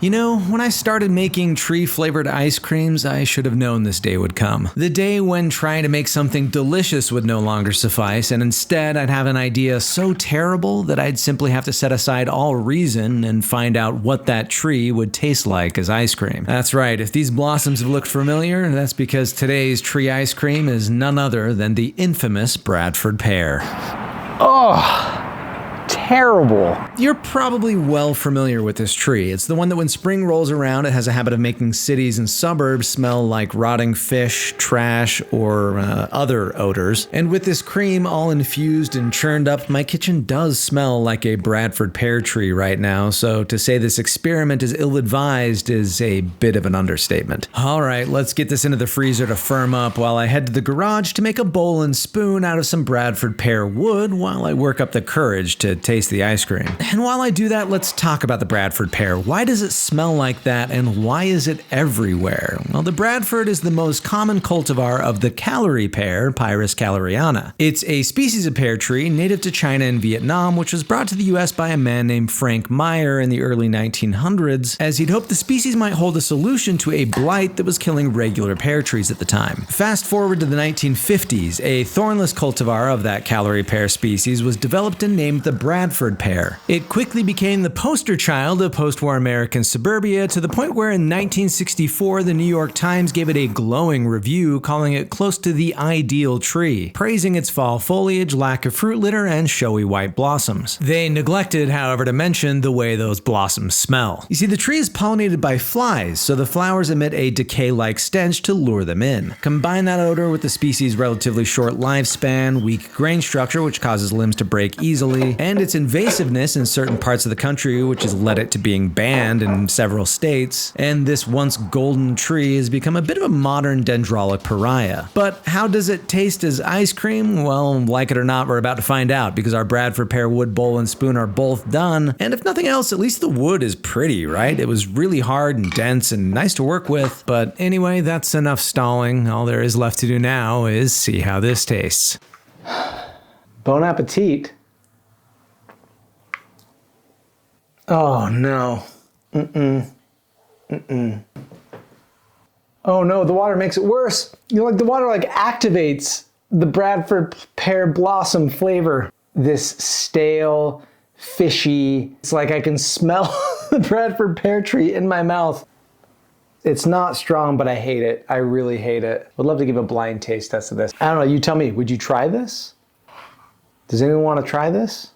You know, when I started making tree-flavored ice creams, I should have known this day would come. The day when trying to make something delicious would no longer suffice, and instead I'd have an idea so terrible that I'd simply have to set aside all reason and find out what that tree would taste like as ice cream. That's right, if these blossoms have looked familiar, that's because today's tree ice cream is none other than the infamous Bradford pear. Oh, terrible. You're probably well familiar with this tree. It's the one that when spring rolls around, it has a habit of making cities and suburbs smell like rotting fish, trash, or other odors. And with this cream all infused and churned up, my kitchen does smell like a Bradford pear tree right now, so to say this experiment is ill-advised is a bit of an understatement. Alright, let's get this into the freezer to firm up while I head to the garage to make a bowl and spoon out of some Bradford pear wood while I work up the courage to taste the ice cream. And while I do that, let's talk about the Bradford pear. Why does it smell like that, and why is it everywhere? Well, the Bradford is the most common cultivar of the calorie pear, Pyrus caloriana. It's a species of pear tree native to China and Vietnam, which was brought to the US by a man named Frank Meyer in the early 1900s, as he'd hoped the species might hold a solution to a blight that was killing regular pear trees at the time. Fast forward to the 1950s, a thornless cultivar of that calorie pear species was developed and named the Bradford pear. It quickly became the poster child of post-war American suburbia to the point where in 1964 the New York Times gave it a glowing review calling it close to the ideal tree, praising its fall foliage, lack of fruit litter, and showy white blossoms. They neglected, however, to mention the way those blossoms smell. You see, the tree is pollinated by flies, so the flowers emit a decay-like stench to lure them in. Combine that odor with the species' relatively short lifespan, weak grain structure which causes limbs to break easily, and its invasiveness in certain parts of the country, which has led it to being banned in several states, and this once golden tree has become a bit of a modern dendrotic pariah. But how does it taste as ice cream? Well, like it or not, we're about to find out, because our Bradford pear wood bowl and spoon are both done, and if nothing else, at least the wood is pretty, right? It was really hard and dense and nice to work with, but anyway, that's enough stalling. All there is left to do now is see how this tastes. Bon appetit. Oh no. Oh no, the water makes it worse. The water activates the Bradford pear blossom flavor. This stale, fishy, it's like I can smell the Bradford pear tree in my mouth. It's not strong, but I hate it. I really hate it. Would love to give a blind taste test of this. I don't know, you tell me, would you try this? Does anyone want to try this?